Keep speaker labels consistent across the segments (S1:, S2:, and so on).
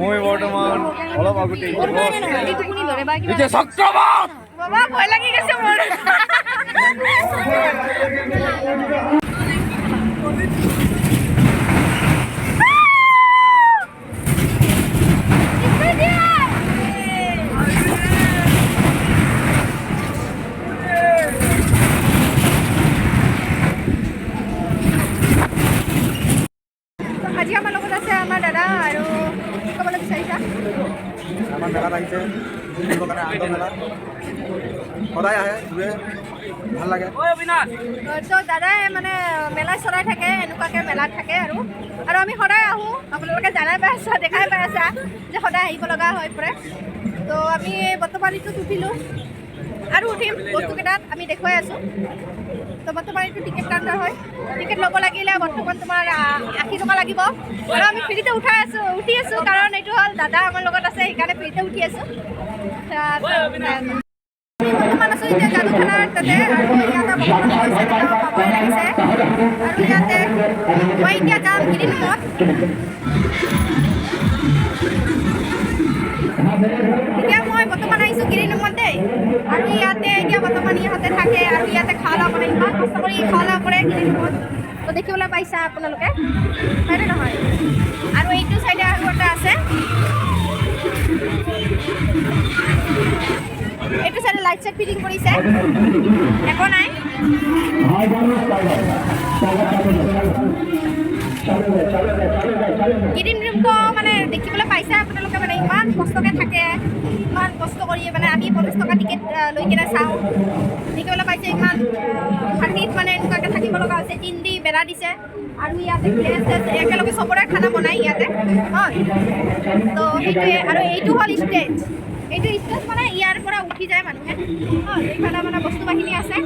S1: মই বৰ্তমান অলপ আগতে
S2: বাবা ভয় লাগি গৈছে মোৰ আজি আমাৰ লগত আছে আমাৰ দাদা আৰু কি ক'বলৈ বিচাৰিছা
S1: আমাৰ মেলাত আহিছে সদায় আহে ঘূৰে ভাল লাগে
S2: তো দাদাই মানে মেলা চলাই থাকে এনেকুৱাকৈ মেলাত থাকে আৰু আমি সদায় আহোঁ আপোনালোকে জানাই পাই আছা দেখাই পাই আছা যে সদায় আহিব লগা হৈ পৰে তো আমি বৰ্তমান এইটোত উঠিলোঁ আৰু উঠিম বস্তুকেইটাত আমি দেখুৱাই আছোঁ তো বৰ্তমান এইটো টিকেট কাউণ্টাৰ হয় টিকেট ল'ব লাগিলে বৰ্তমান তোমাৰ 80 টকা লাগিব আৰু আমি ফ্ৰীতে উঠি আছোঁ কাৰণ এইটো হ'ল দাদা আমাৰ লগত আছে সেইকাৰণে ফ্ৰীতে উঠি আছোঁ বৰ্তমান আছোঁ এতিয়া যাদুখানাৰ তাতে আৰু ইয়াতে পাবই লাগিছে আৰু ইয়াতে মই এতিয়া যাম গিৰিনামত এতিয়া মই বৰ্তমান আহিছোঁ গিৰিনামত দেই আৰু ইয়াতে এতিয়া বৰ্তমান ইহঁতে থাকে আৰু ইয়াতে খোৱা লোৱা কৰে ইমান কষ্ট কৰি খোৱা লোৱা কৰে গিৰিনামত তো দেখিবলৈ পাইছা আপোনালোকে হয়নে নহয় আৰু এইটো চাইডে আৰু এটা আছে এইটো চাইডে লাইট চাইট ফিটিং কৰিছে একো নাই গিৰিনামটো মানে দেখিবলৈ পাইছে আপোনালোকে মানে ইমান কষ্টকৈ থাকে ইমান কষ্ট কৰি মানে আমি 50 টকা টিকেট লৈ কিনে চাওঁ দেখিবলৈ পাইছে ইমান শান্তিত মানে এনেকুৱাকৈ থাকিব লগা হৈছে টিন দি বেৰা দিছে আৰু ইয়াতে একেলগে চবৰে খানা বনাই ইয়াতে হয় তো সেইটোৱে আৰু এইটো হ'ল ষ্টেজ এইটো ষ্টেজ মানে ইয়াৰ পৰা উঠি যায় মানুহে এইফালে মানে বস্তু বাহিনী আছে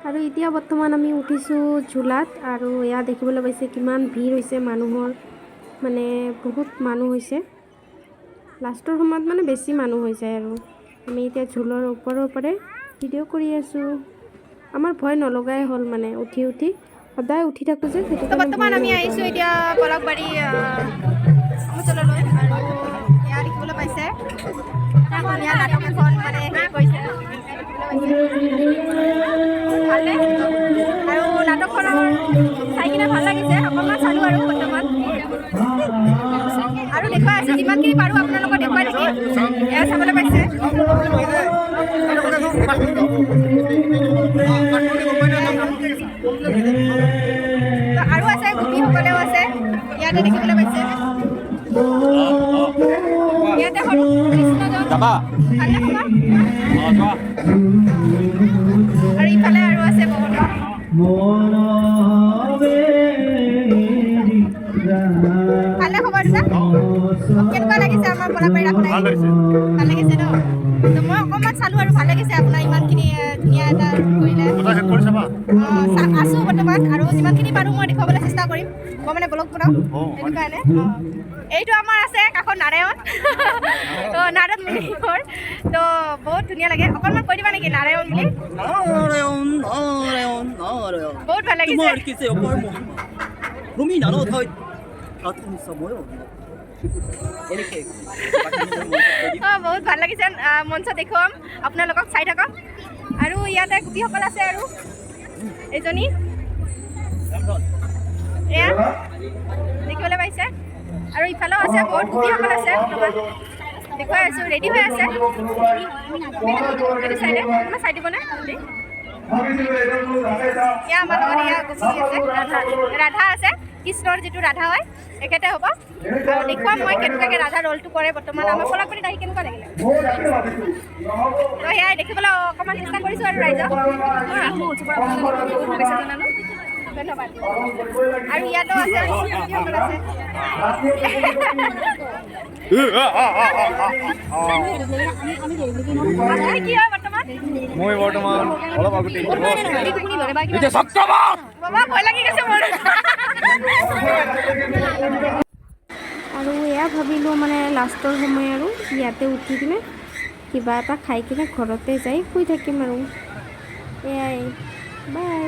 S3: আৰু এতিয়া বৰ্তমান আমি উঠিছোঁ ঝুলাত আৰু এয়া দেখিবলৈ পাইছে কিমান ভিৰ হৈছে মানুহৰ মানে বহুত মানুহ হৈছে লাষ্টৰ সময়ত মানে বেছি মানুহ হৈ যায় আৰু আমি এতিয়া ঝুলৰ ওপৰৰ পৰা ভিডিঅ' কৰি আছোঁ আমাৰ ভয় নলগাই হ'ল মানে উঠি সদায় উঠি থাকোঁ যে সেইটো
S2: বৰ্তমান আমি আহিছোঁ এতিয়া পলকবাৰী অঞ্চললৈ আৰু এয়া দেখিবলৈ পাইছে ধুনীয়া নাটক এখন মানে হেৰি কৰিছে ভালে আৰু নাটকখনৰ চাই কিনে ভাল লাগিছে অকণমান চালোঁ আৰু বৰ্তমান আৰু দেখুৱাই আছোঁ যিমানখিনি পাৰোঁ আপোনালোকক দেখুৱাই থাকিম এয়া চাবলৈ পাইছে আৰু আছে গোপীসকলেও আছে ইয়াতে দেখিবলৈ পাইছে ইয়াতে কৃষ্ণজন ভালনে খবৰ আৰু ইফালে আৰু আছে বহুত ভালনে খবৰ দিছা কেনেকুৱা লাগিছে আমাৰ পলাপাৰী ৰাস ভাল লাগিছে ন তো মই অকণমান চালোঁ আৰু ভাল লাগিছে আপোনাৰ ইমানখিনি ধুনীয়া এটা কৰিলে আছোঁ বৰ্তমান আৰু যিমানখিনি পাৰোঁ মই দেখুৱাবলৈ চেষ্টা কৰিম মই মানে ব্লগ বনাওঁ সেইটো কাৰণে এইটো আমাৰ আছে কাষত নাৰায়ণ তো নাৰদ মুনিৰ তো বহুত ধুনীয়া লাগে অকণমান কৈ দিবা নেকি নাৰায়ণ বুলি বহুত ভাল লাগিছে বহুত ভাল লাগিছে মঞ্চ দেখুৱাম আপোনালোকক চাই থাকক আৰু ইয়াতে গোপীসকল আছে আৰু এইজনী এয়া দেখিবলৈ পাইছে আৰু ইফালেও আছে বহুত গোপীসকল আছে দেখুৱাই আছোঁ ৰেডি হৈ আছে এইটো চাইডে অকণমান চাই দিবনে এয়া আমাৰ লগত এয়া গোপী আছে ৰাধা আছে কৃষ্ণৰ যিটো ৰাধা হয় একেতে হ'ব আৰু দেখুৱাম মই কেনেকুৱাকৈ ৰাধা ৰ'লটো কৰে বৰ্তমান আমাৰ পলাকবাৰীত আহি কেনেকুৱা লাগিলে তো সেয়াই দেখিবলৈ অকণমান চেষ্টা কৰিছোঁ আৰু ৰাইজক ধন্যবাদ আৰু ইয়াতো আছে গোপীসকল আছে কি হয় বৰ্তমান
S1: মই বৰ্তমান অলপ আগতে
S2: বাবা ভয় লাগি গৈছে মোৰ
S3: আৰু এয়া ভাবিলোঁ মানে লাষ্টৰ সময় আৰু ইয়াতে উঠি কিনে কিবা এটা খাই কিনে ঘৰতে যাই শুই থাকিম আৰু এয়াই বাই।